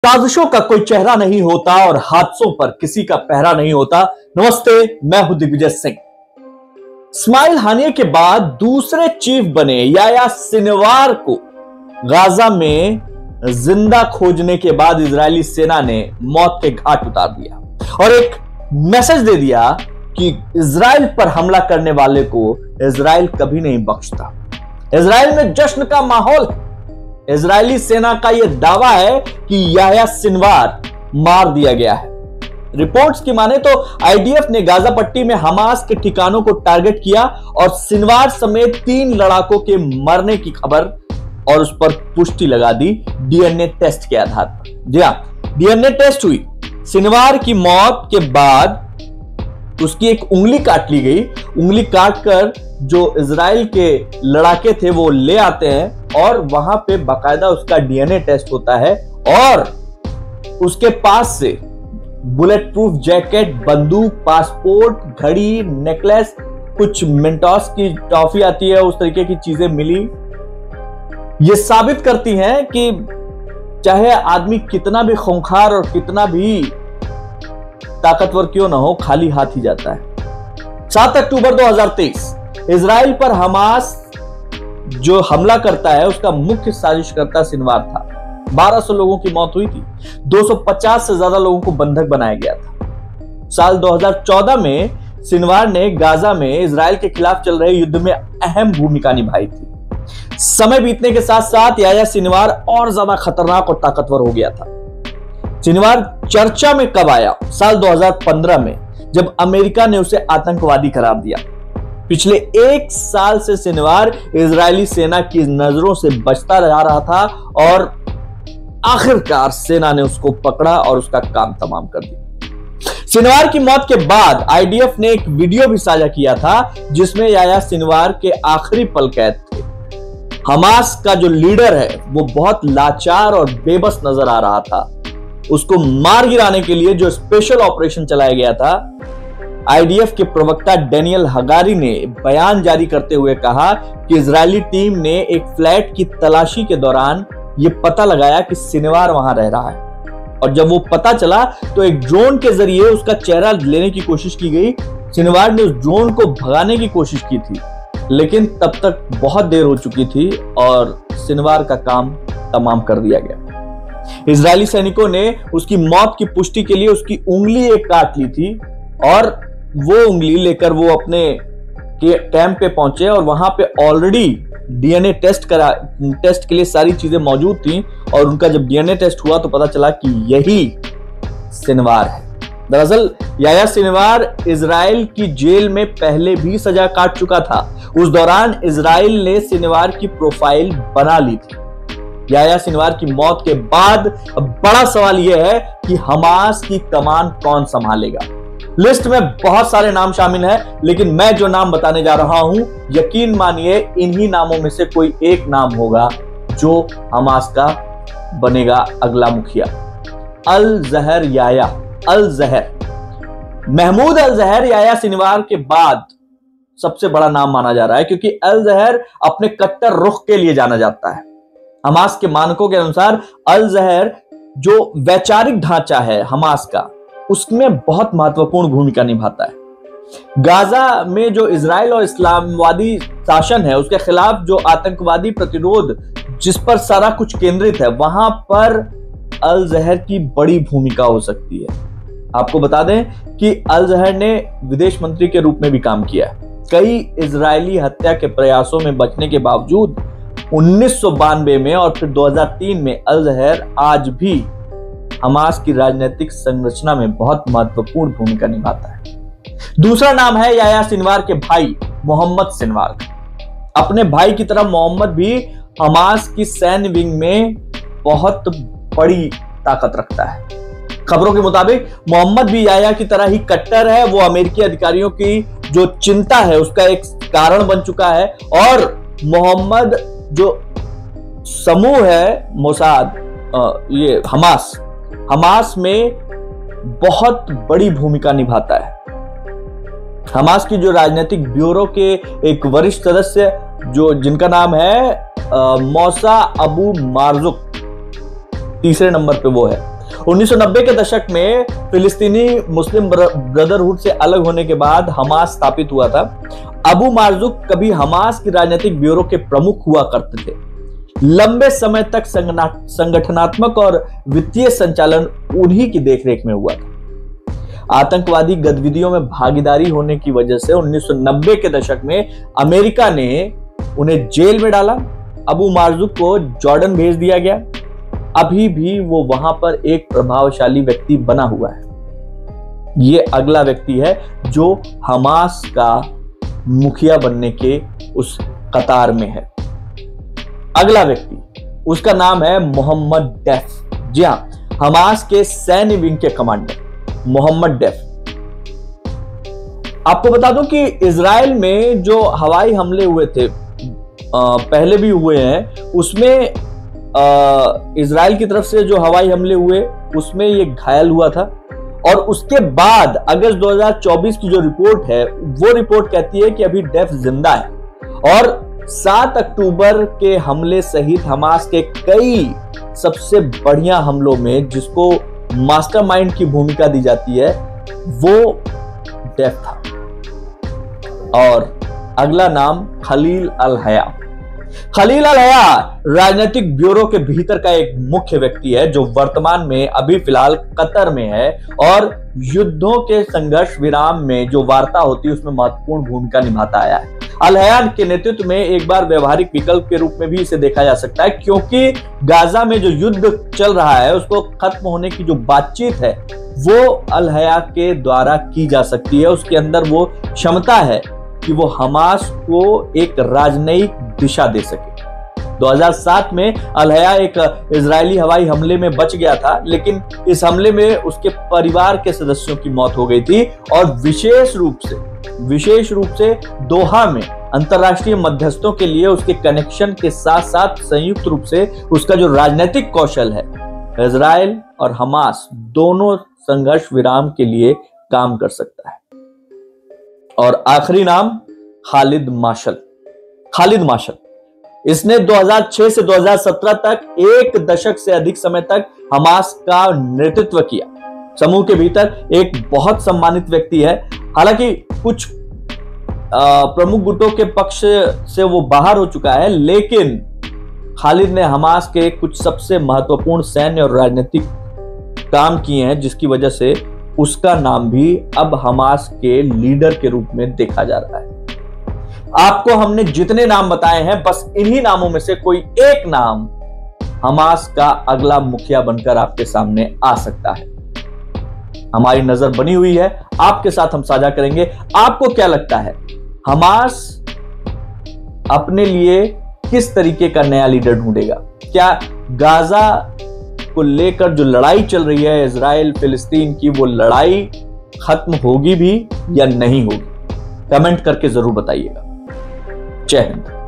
साजिशों का कोई चेहरा नहीं होता और हादसों पर किसी का पहरा नहीं होता। नमस्ते, मैं हूं दिग्विजय सिंह। इस्माइल हानिया के बाद दूसरे चीफ बने याह्या सिनवार को गाजा में जिंदा खोजने के बाद इजरायली सेना ने मौत के घाट उतार दिया और एक मैसेज दे दिया कि इजराइल पर हमला करने वाले को इजराइल कभी नहीं बख्शता। इजराइल में जश्न का माहौल है। इजरायली सेना का यह दावा है कि याह्या सिनवार मार दिया गया है। रिपोर्ट्स की माने तो आईडीएफ ने गाजा पट्टी में हमास के ठिकानों को टारगेट किया और सिनवार समेत 3 लड़ाकों के मरने की खबर और उस पर पुष्टि लगा दी डीएनए टेस्ट के आधार पर। जी हां, डीएनए टेस्ट हुई। सिनवार की मौत के बाद उसकी एक उंगली काट ली गई। उंगली काटकर जो इजराइल के लड़ाके थे वो ले आते हैं और वहां पे बाकायदा उसका डीएनए टेस्ट होता है और उसके पास से बुलेट प्रूफ जैकेट, बंदूक, पासपोर्ट, घड़ी, नेकलेस, कुछ मेंटोस की टॉफी आती है, उस तरीके की चीजें मिली। ये साबित करती हैं कि चाहे आदमी कितना भी खूंखार और कितना भी ताकतवर क्यों ना हो, खाली हाथ ही जाता है। 7 अक्टूबर 2023 इजराइल पर हमास जो हमला करता है उसका मुख्य साजिशकर्ता सिनवार था। 1200 लोगों की मौत हुई थी। 250 से ज्यादा लोगों को बंधक बनाया गया था। साल 2014 में सिनवार ने गाजा में इजराइल के खिलाफ चल रहे युद्ध में अहम भूमिका निभाई थी। समय बीतने के साथ साथ याह्या सिनवार और ज्यादा खतरनाक और ताकतवर हो गया था। सिनवार चर्चा में कब आया? साल 2015 में, जब अमेरिका ने उसे आतंकवादी करार दिया। पिछले 1 साल से सिनवार इजरायली सेना की नजरों से बचता रहा था और आखिरकार सेना ने उसको पकड़ा और उसका काम तमाम कर दिया। सिनवार की मौत के बाद आईडीएफ ने एक वीडियो भी साझा किया था जिसमें याह्या सिनवार के आखिरी पल कैद थे। हमास का जो लीडर है वो बहुत लाचार और बेबस नजर आ रहा था। उसको मार गिराने के लिए जो स्पेशल ऑपरेशन चलाया गया था, आईडीएफ के प्रवक्ता डेनियल हगारी ने बयान जारी करते हुए कहा कि इजरायली टीम ने एक फ्लैट की तलाशी के दौरान यह पता लगाया कि सिनवार वहां रह रहा है और जब वो पता चला तो एक ड्रोन के जरिए उसका चेहरा लेने की कोशिश की गई। सिनवार ने उस ड्रोन को भगाने की कोशिश की थी लेकिन तब तक बहुत देर हो चुकी थी और सिनवार का काम तमाम कर दिया गया। इजरायली सैनिकों ने उसकी मौत की पुष्टि के लिए उसकी उंगली एक काट ली थी और वो उंगली लेकर वो अपने कैंप पे पहुंचे और वहां पे ऑलरेडी डीएनए टेस्ट के लिए सारी चीजें मौजूद थी और उनका जब डीएनए टेस्ट हुआ तो पता चला कि यही सिनवार है। दरअसल याह्या सिनवार इजराइल की जेल में पहले भी सजा काट चुका था। उस दौरान इजराइल ने सिनवार की प्रोफाइल बना ली थी। याह्या सिनवार की मौत के बाद बड़ा सवाल यह है कि हमास की कमान कौन संभालेगा। लिस्ट में बहुत सारे नाम शामिल हैं, लेकिन मैं जो नाम बताने जा रहा हूं, यकीन मानिए इन्हीं नामों में से कोई एक नाम होगा जो हमास का बनेगा अगला मुखिया। अल जहर याह्या अल जहर, महमूद अल जहर याह्या सिनवार के बाद सबसे बड़ा नाम माना जा रहा है क्योंकि अल जहर अपने कट्टर रुख के लिए जाना जाता है। हमास के मानकों के अनुसार अल जहर जो वैचारिक ढांचा है हमास का, उसमें बहुत महत्वपूर्ण भूमिका निभाता है। गाजा में जो इजराइल और इस्लामवादी शासन है उसके खिलाफ जो आतंकवादी प्रतिरोध जिस पर सारा कुछ केंद्रित है, वहां पर अल जहर की बड़ी भूमिका हो सकती है। आपको बता दें कि अल जहर ने विदेश मंत्री के रूप में भी काम किया है। कई इजरायली हत्या के प्रयासों में बचने के बावजूद 1992 में और फिर 2003 में अल जहर आज भी हमास की राजनीतिक संरचना में बहुत महत्वपूर्ण भूमिका निभाता है। दूसरा नाम है याह्या सिनवार के भाई मोहम्मद सिनवार। अपने भाई की तरह मोहम्मद भी हमास की सैन्य विंग में बहुत बड़ी ताकत रखता है। खबरों के मुताबिक मोहम्मद भी याह्या की तरह ही कट्टर है। वो अमेरिकी अधिकारियों की जो चिंता है उसका एक कारण बन चुका है और मोहम्मद जो समूह है मोसाद, ये हमास में बहुत बड़ी भूमिका निभाता है। हमास की जो राजनीतिक ब्यूरो के एक वरिष्ठ सदस्य जिनका नाम है मौसा अबू मार्जुक, तीसरे नंबर पे वो है। 1990 के दशक में फिलिस्तीनी मुस्लिम ब्रदरहुड से अलग होने के बाद हमास स्थापित हुआ था। अबू मार्जुक कभी हमास की राजनीतिक ब्यूरो के प्रमुख हुआ करते थे। लंबे समय तक संगठनात्मक और वित्तीय संचालन उन्हीं की देखरेख में हुआ था। आतंकवादी गतिविधियों में भागीदारी होने की वजह से 1990 के दशक में अमेरिका ने उन्हें जेल में डाला। अबू मार्जुक को जॉर्डन भेज दिया गया। अभी भी वो वहां पर एक प्रभावशाली व्यक्ति बना हुआ है। ये अगला व्यक्ति है जो हमास का मुखिया बनने के उस कतार में है। अगला व्यक्ति, उसका नाम है मोहम्मद डेफ। जी हां, हमास के सैन्य विंग के कमांडर मोहम्मद डेफ। आपको बता दूं कि इजराइल में जो हवाई हमले हुए थे, पहले भी हुए हैं, उसमें इजराइल की तरफ से जो हवाई हमले हुए उसमें ये घायल हुआ था। और उसके बाद अगस्त 2024 की जो रिपोर्ट है वो रिपोर्ट कहती है कि अभी डेफ जिंदा है। और 7 अक्टूबर के हमले सहित हमास के कई सबसे बढ़िया हमलों में जिसको मास्टरमाइंड की भूमिका दी जाती है वो डेफ था। और अगला नाम खलील अल हया। खलील अल हया राजनीतिक ब्यूरो के भीतर का एक मुख्य व्यक्ति है जो वर्तमान में अभी फिलहाल कतर में है और युद्धों के संघर्ष विराम में जो वार्ता होती है उसमें महत्वपूर्ण भूमिका निभाता आया है। अल हया के नेतृत्व में एक बार व्यवहारिक विकल्प के रूप में भी इसे देखा जा सकता है, क्योंकि गाजा में जो युद्ध चल रहा है उसको खत्म होने की जो बातचीत है वो अल हया के द्वारा की जा सकती है। उसके अंदर वो क्षमता है कि वो हमास को एक राजनयिक दिशा दे सके। 2007 में अल हया एक इजरायली हवाई हमले में बच गया था, लेकिन इस हमले में उसके परिवार के सदस्यों की मौत हो गई थी। और विशेष रूप से दोहा में अंतरराष्ट्रीय मध्यस्थों के लिए उसके कनेक्शन के साथ साथ संयुक्त रूप से उसका जो राजनीतिक कौशल है, इजराइल और हमास दोनों संघर्ष विराम के लिए काम कर सकता है। और आखिरी नाम खालिद मार्शल। इसने 2006 से 2017 तक एक दशक से अधिक समय तक हमास का नेतृत्व किया। समूह के भीतर एक बहुत सम्मानित व्यक्ति है। हालांकि कुछ प्रमुख गुटों के पक्ष से वो बाहर हो चुका है, लेकिन खालिद ने हमास के कुछ सबसे महत्वपूर्ण सैन्य और राजनीतिक काम किए हैं, जिसकी वजह से उसका नाम भी अब हमास के लीडर के रूप में देखा जा रहा है। आपको हमने जितने नाम बताए हैं, बस इन्हीं नामों में से कोई एक नाम हमास का अगला मुखिया बनकर आपके सामने आ सकता है। हमारी नजर बनी हुई है, आपके साथ हम साझा करेंगे। आपको क्या लगता है, हमास अपने लिए किस तरीके का नया लीडर ढूंढेगा? क्या गाजा को लेकर जो लड़ाई चल रही है इजराइल फिलिस्तीन की, वो लड़ाई खत्म होगी भी या नहीं होगी? कमेंट करके जरूर बताइएगा। जय हिंद।